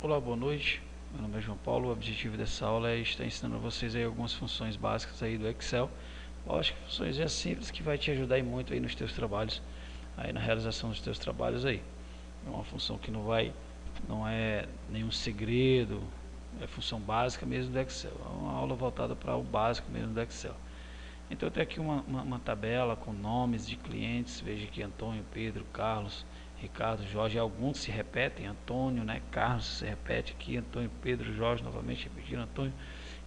Olá, boa noite. Meu nome é João Paulo. O objetivo dessa aula é estar ensinando a vocês aí algumas funções básicas aí do Excel. Lógico que funções simples que vai te ajudar e muito aí nos teus trabalhos, aí na realização dos teus trabalhos aí. É uma função que não é nenhum segredo, é função básica mesmo do Excel. É uma aula voltada para o básico mesmo do Excel. Então eu tenho aqui uma tabela com nomes de clientes. Veja aqui Antônio, Pedro, Carlos, Ricardo, Jorge. Alguns se repetem, Antônio, né? Carlos se repete aqui, Antônio, Pedro, Jorge, novamente repetindo Antônio.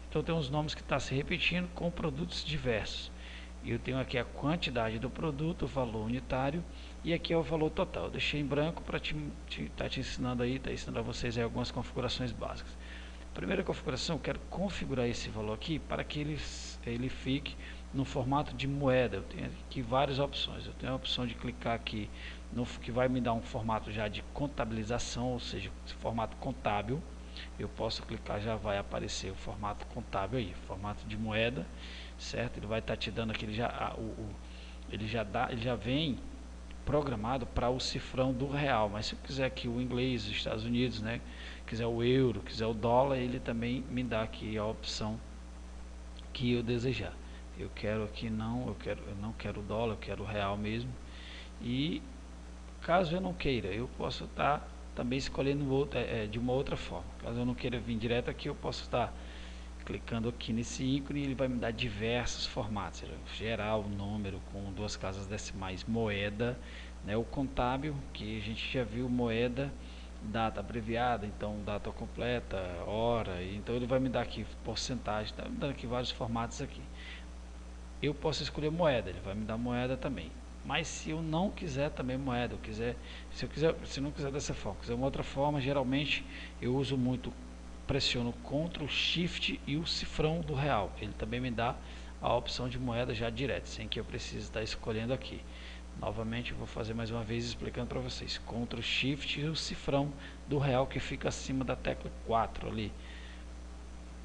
Então tem uns nomes que estão se repetindo com produtos diversos. E eu tenho aqui a quantidade do produto, o valor unitário, e aqui é o valor total. Eu deixei em branco para estar te ensinando aí, tá ensinando a vocês aí algumas configurações básicas. Primeira configuração, eu quero configurar esse valor aqui para que ele fique no formato de moeda. Eu tenho aqui várias opções. Eu tenho a opção de clicar aqui no que vai me dar um formato já de contabilização, ou seja, formato contábil. Eu posso clicar, já vai aparecer o formato contábil aí, formato de moeda, certo? Ele vai estar te dando aqui, ele já vem programado para o cifrão do real, mas se eu quiser aqui o inglês dos Estados Unidos, né, quiser o euro, quiser o dólar, ele também me dá aqui a opção que eu desejar. Eu quero aqui eu não quero o dólar, eu quero o real mesmo. E caso eu não queira, eu posso estar também escolhendo de uma outra forma. Caso eu não queira vir direto aqui, eu posso estar clicando aqui nesse ícone e ele vai me dar diversos formatos, geral, número com duas casas decimais, moeda, né, o contábil, que a gente já viu, moeda, data abreviada, então data completa, hora, então ele vai me dar aqui porcentagem, está me dando aqui vários formatos aqui. Eu posso escolher moeda, ele vai me dar moeda também. Mas se eu não quiser também moeda, se eu não quiser dessa forma, quiser uma outra forma, geralmente eu uso muito, pressiono Ctrl Shift e o cifrão do real. Ele também me dá a opção de moeda já direto, sem que eu precise estar escolhendo aqui. Novamente eu vou fazer mais uma vez explicando para vocês. Ctrl Shift e o cifrão do real que fica acima da tecla 4 ali.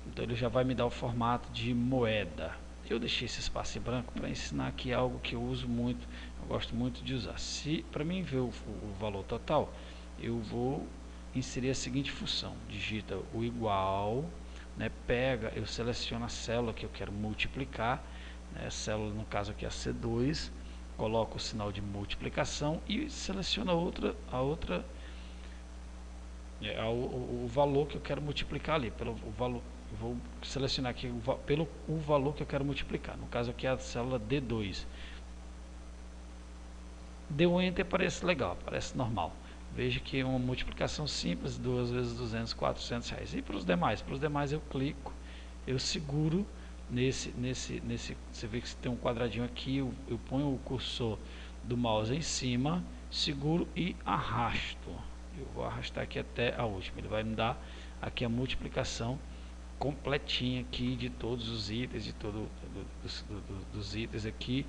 Então ele já vai me dar o formato de moeda. Eu deixei esse espaço em branco para ensinar aqui algo que eu uso muito, eu gosto muito de usar. Se para mim ver o valor total, eu vou inserir a seguinte função: digita o igual, né, pega, eu seleciono a célula que eu quero multiplicar, né, a célula no caso aqui é a C2, coloco o sinal de multiplicação e seleciono o valor que eu quero multiplicar ali, pelo o valor. Vou selecionar aqui pelo valor que eu quero multiplicar. No caso aqui é a célula D2. Deu Enter, parece legal, parece normal. Veja que é uma multiplicação simples, 2 vezes 200, 400 reais. E para os demais eu clico, eu seguro nesse, você vê que tem um quadradinho aqui, eu ponho o cursor do mouse em cima, seguro e arrasto. Eu vou arrastar aqui até a última. Ele vai me dar aqui a multiplicação completinha aqui de todos os itens, dos itens aqui,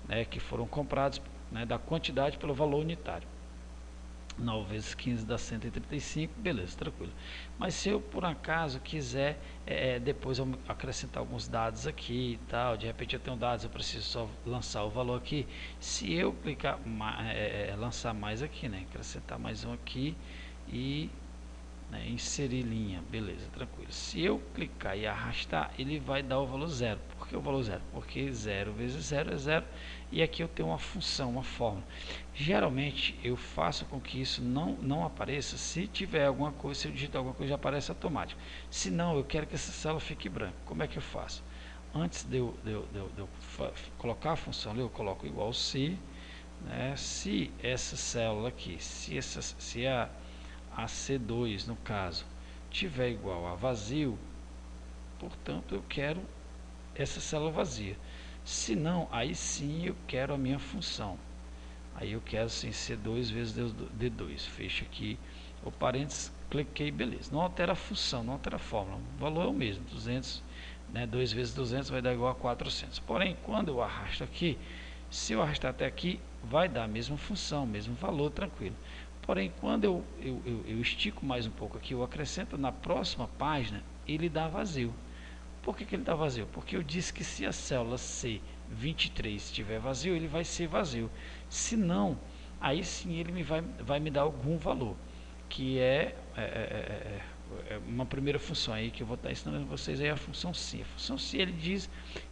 né, que foram comprados, né, da quantidade pelo valor unitário. 9 vezes 15 dá 135, beleza, tranquilo. Mas se eu por acaso quiser depois acrescentar alguns dados aqui e tal, de repente eu tenho dados, eu preciso só lançar o valor aqui. Se eu clicar lançar mais aqui, né, acrescentar mais um aqui e, né, inserir linha, beleza, tranquilo. Se eu clicar e arrastar, ele vai dar o valor zero. Por que o valor zero? Porque 0 vezes 0 é 0, e aqui eu tenho uma função, uma fórmula. Geralmente eu faço com que isso não apareça. Se tiver alguma coisa, se eu digitar alguma coisa, já aparece automático. Se não, eu quero que essa célula fique branca. Como é que eu faço? Antes de eu colocar a função ali, eu coloco igual se, né, se essa célula aqui, se a C2 no caso tiver igual a vazio, portanto eu quero essa célula vazia. Se não, aí sim eu quero a minha função. Aí eu quero assim, C2 vezes D2. Fecha aqui o parênteses, cliquei, beleza. Não altera a função, não altera a fórmula. O valor é o mesmo, 200, né, 2 vezes 200 vai dar igual a 400. Porém, quando eu arrasto aqui, se eu arrastar até aqui, vai dar a mesma função, mesmo valor, tranquilo. Porém, quando eu estico mais um pouco aqui, eu acrescento na próxima página, ele dá vazio. Por que ele dá vazio? Porque eu disse que se a célula C23 estiver vazio, ele vai ser vazio. Se não, aí sim ele vai me dar algum valor. que é uma primeira função aí que eu vou estar ensinando vocês aí, a função se. A função se,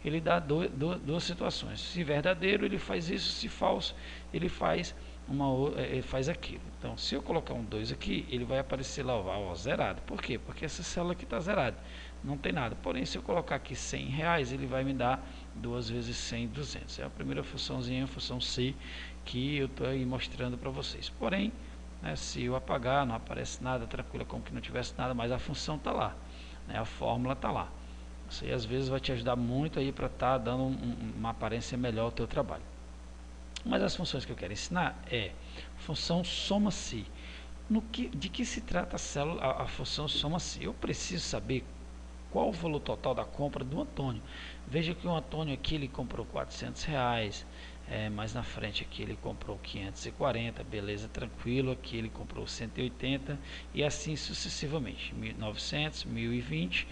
ele dá duas situações. Se verdadeiro, ele faz isso; se falso, ele faz ele faz aquilo. Então, se eu colocar um 2 aqui, ele vai aparecer lá, ó, zerado. Por quê? Porque essa célula aqui está zerada, não tem nada. Porém, se eu colocar aqui R$100, ele vai me dar 2 vezes 100, 200. É a primeira funçãozinha, a função se, que eu estou aí mostrando para vocês. Porém, né, se eu apagar, não aparece nada, tranquilo, como que não tivesse nada, mas a função está lá, né, a fórmula está lá. Isso aí às vezes vai te ajudar muito aí para estar dando uma aparência melhor ao teu trabalho. Mas as funções que eu quero ensinar é função soma-se. De que se trata a função soma-se? Eu preciso saber qual o valor total da compra do Antônio. Veja que o Antônio aqui ele comprou R$400, mais na frente aqui ele comprou 540, beleza, tranquilo. Aqui ele comprou 180 e assim sucessivamente, 1900, 1020,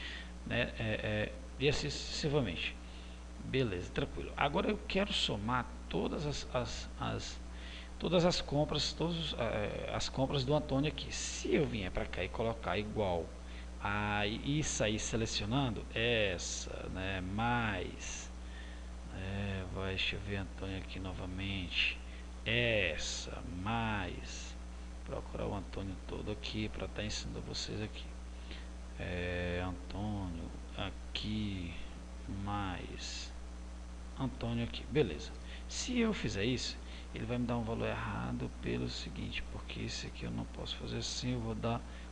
né, e assim sucessivamente, beleza, tranquilo. Agora eu quero somar todas as compras, as compras do Antônio aqui. Se eu vier para cá e colocar igual e sair selecionando essa, né, mais, deixa eu ver Antônio aqui novamente, essa, mais, procurar o Antônio todo aqui para estar ensinando a vocês aqui, Antônio aqui, mais Antônio aqui, beleza. Se eu fizer isso, ele vai me dar um valor errado pelo seguinte, porque esse aqui eu não posso fazer assim, eu vou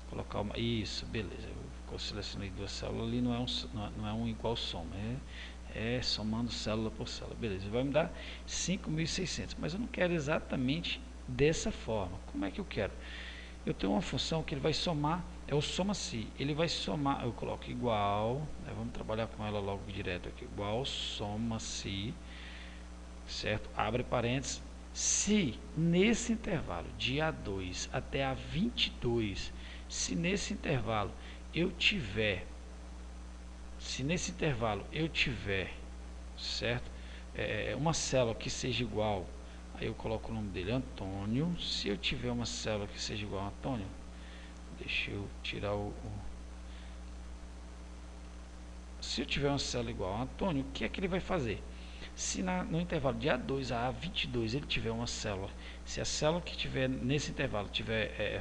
colocar uma, isso, beleza. Eu selecionei duas células ali, não é um igual soma, é somando célula por célula, beleza. Vai me dar 5.600, mas eu não quero exatamente dessa forma. Como é que eu quero? Eu tenho uma função que ele vai somar, é o soma-se. Ele vai somar, eu coloco igual, vamos trabalhar com ela logo direto aqui, igual soma-se, certo? Abre parênteses. Se nesse intervalo de A2 até A22, se nesse intervalo eu tiver, certo? Uma célula que seja igual, aí eu coloco o nome dele, Antônio. Se eu tiver uma célula que seja igual a Antônio, deixa eu tirar se eu tiver uma célula igual a Antônio, o que é que ele vai fazer? Se no intervalo de A2 a A22 ele tiver uma célula, se a célula que tiver nesse intervalo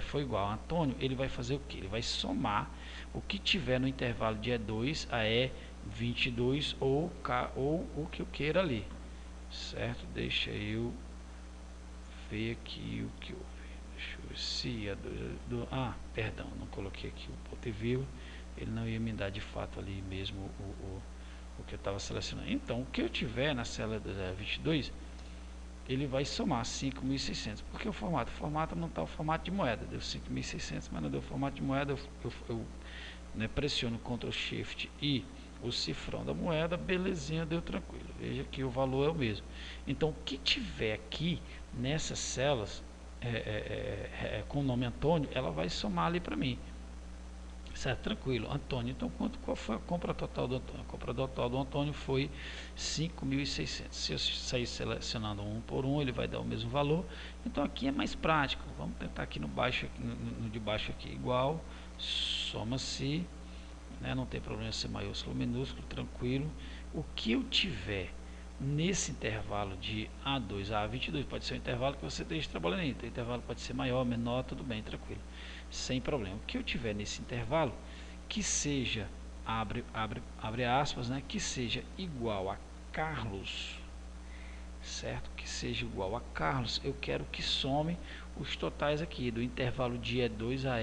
for igual a Antônio, ele vai fazer o que? Ele vai somar o que tiver no intervalo de E2 a E22 ou o que eu queira ali, certo? Deixa eu ver aqui o que houve. Deixa eu ver se perdão, não coloquei aqui o ponto e vírgula, ele não ia me dar de fato ali mesmo o que eu estava selecionando. Então, o que eu tiver na célula 22, ele vai somar 5.600. Porque o formato não está o formato de moeda, deu 5.600, mas não deu o formato de moeda. Eu pressiono Ctrl Shift e o cifrão da moeda, belezinha, deu tranquilo. Veja que o valor é o mesmo. Então, o que tiver aqui nessas células com o nome Antônio, ela vai somar ali para mim. Certo, tranquilo. Antônio, então qual foi a compra total do Antônio? A compra total do Antônio foi 5.600. Se eu sair selecionando um por um, ele vai dar o mesmo valor. Então aqui é mais prático. Vamos tentar aqui no de baixo aqui, igual, soma-se, né? Não tem problema ser maiúsculo ou minúsculo, tranquilo. O que eu tiver nesse intervalo de A2 a A22, pode ser um intervalo que você esteja trabalhando aí, então o intervalo pode ser maior, menor, tudo bem, tranquilo, sem problema. O que eu tiver nesse intervalo, que seja, abre aspas, né, que seja igual a Carlos, certo? Que seja igual a Carlos, eu quero que some os totais aqui, do intervalo de E2 a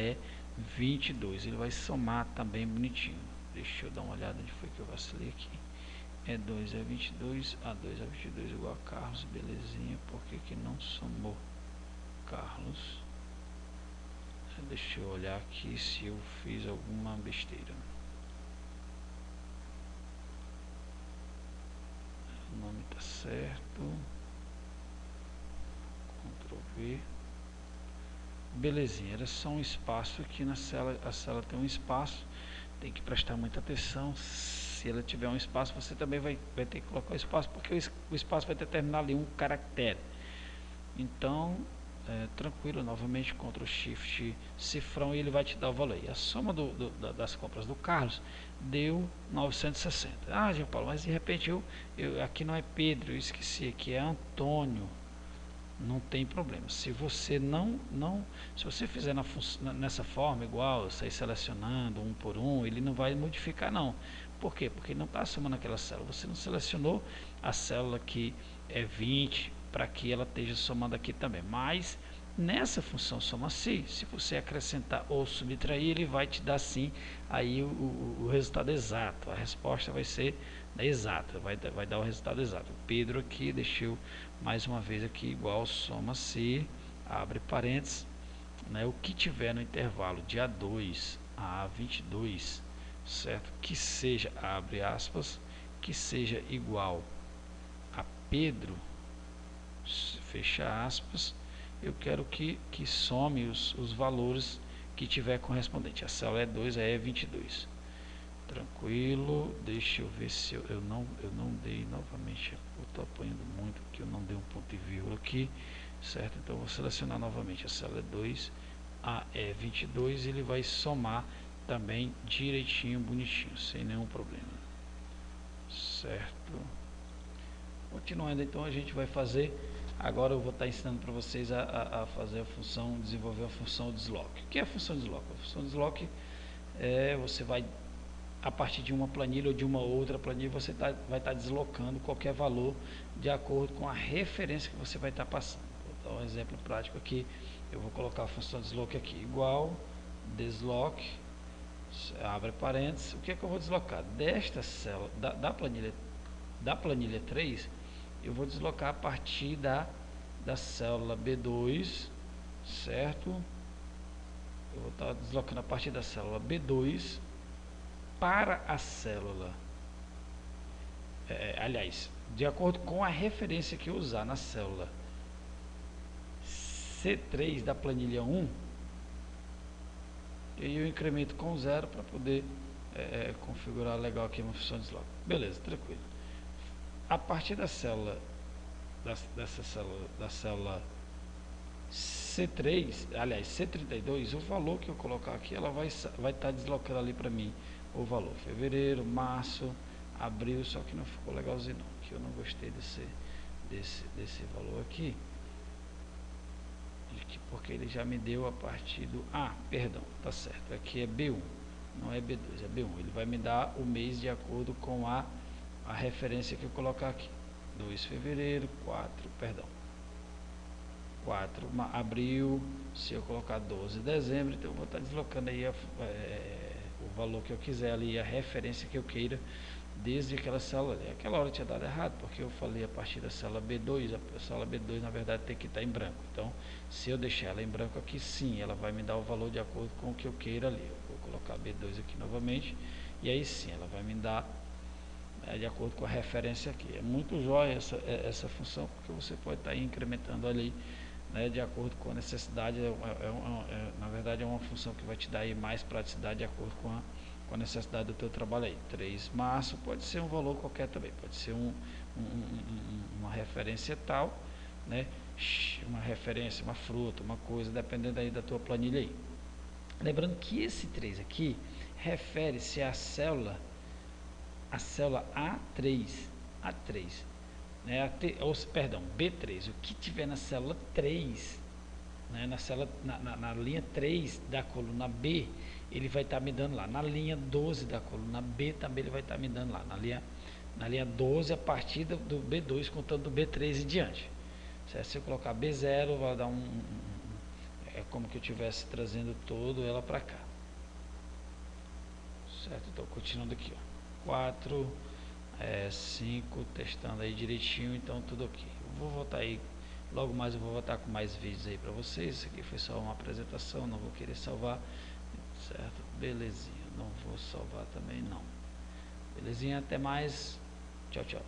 E22, ele vai somar também bonitinho. Deixa eu dar uma olhada onde foi que eu vacilei aqui. E2 é 22, A2 é 22 igual a Carlos, belezinha. Por que não somou Carlos? Deixa eu olhar aqui se eu fiz alguma besteira. O nome está certo. Ctrl V. Belezinha, era só um espaço aqui na célula. A célula tem um espaço, tem que prestar muita atenção. Se ela tiver um espaço, você também vai ter que colocar o espaço, porque o espaço vai determinar ali um caractere. Então, tranquilo, novamente Ctrl Shift cifrão, e ele vai te dar o valor aí. A soma das compras do Carlos deu 960. Ah, João Paulo, mas de repente aqui não é Pedro, eu esqueci, aqui é Antônio. Não tem problema. Se você se você fizer nessa forma igual, sair selecionando um por um, ele não vai modificar não. Por quê? Porque ele não está somando aquela célula. Você não selecionou a célula que é 20 para que ela esteja somando aqui também. Mas nessa função soma-se, se você acrescentar ou subtrair, ele vai te dar sim aí o resultado exato. A resposta vai ser exata, vai dar o resultado exato. O Pedro aqui deixou mais uma vez aqui igual soma-se, abre parênteses, né, o que tiver no intervalo de A2 a A22, certo? Que seja, abre aspas, que seja igual a Pedro, fecha aspas, eu quero que some os valores que tiver correspondente. A célula é 2, é 22. Tranquilo, deixa eu ver se eu não dei novamente, eu estou apanhando muito porque eu não dei um ponto e vírgula aqui, certo? Então eu vou selecionar novamente a célula 2, a E22, ele vai somar também direitinho, bonitinho, sem nenhum problema, certo? Continuando, então a gente vai fazer, agora eu vou estar ensinando para vocês a fazer a função, desenvolver a função desloc. O que é a função desloc? A função desloc você vai, a partir de uma planilha ou de uma outra planilha, você vai estar deslocando qualquer valor de acordo com a referência que você vai estar passando. Vou dar um exemplo prático aqui. Eu vou colocar a função desloc aqui, igual desloc, abre parênteses. O que é que eu vou deslocar? Desta célula, da planilha 3, eu vou deslocar a partir da célula B2, certo? Eu vou estar deslocando a partir da célula B2 para a célula, aliás, de acordo com a referência que eu usar na célula C3 da planilha 1, e eu incremento com 0 para poder configurar legal aqui uma função de desloc. Beleza, tranquilo. A partir da célula, da célula C3, aliás, C32, o valor que eu colocar aqui, ela vai estar deslocando ali para mim o valor. Fevereiro, março, abril, só que não ficou legalzinho não, que eu não gostei desse valor aqui, porque ele já me deu a partir do, perdão, tá certo, aqui é B1, não é B2, é B1, ele vai me dar o mês de acordo com a referência que eu colocar aqui, 2 fevereiro, 4 abril, se eu colocar 12 dezembro, então eu vou estar deslocando aí o valor que eu quiser ali, a referência que eu queira, desde aquela célula ali. Aquela hora tinha dado errado, porque eu falei a partir da célula B2, a célula B2 na verdade tem que estar em branco. Então, se eu deixar ela em branco aqui, sim, ela vai me dar o valor de acordo com o que eu queira ali. Eu vou colocar B2 aqui novamente, e aí sim, ela vai me dar de acordo com a referência aqui. É muito jóia essa função, porque você pode estar incrementando ali, né, de acordo com a necessidade. Na verdade é uma função que vai te dar aí mais praticidade de acordo com a necessidade do teu trabalho aí. 3 março pode ser um valor qualquer também, pode ser uma referência tal, né, uma referência, uma fruta, uma coisa, dependendo aí da tua planilha aí. Lembrando que esse 3 aqui refere-se à célula A3, né, perdão, B3, o que tiver na célula 3, né, na linha 3 da coluna B, ele vai estar me dando lá. Na linha 12 da coluna B também ele vai estar me dando lá. Na linha 12 a partir do B2, contando do B3 e diante. Certo? Se eu colocar B0, vai dar é como que eu estivesse trazendo todo ela para cá. Certo? Então, continuando aqui, ó. 4, 5, testando aí direitinho, então tudo ok. Eu vou voltar aí, logo mais eu vou voltar com mais vídeos aí para vocês. Isso aqui foi só uma apresentação, não vou querer salvar, certo? Belezinha, não vou salvar também não. Belezinha, até mais, tchau, tchau.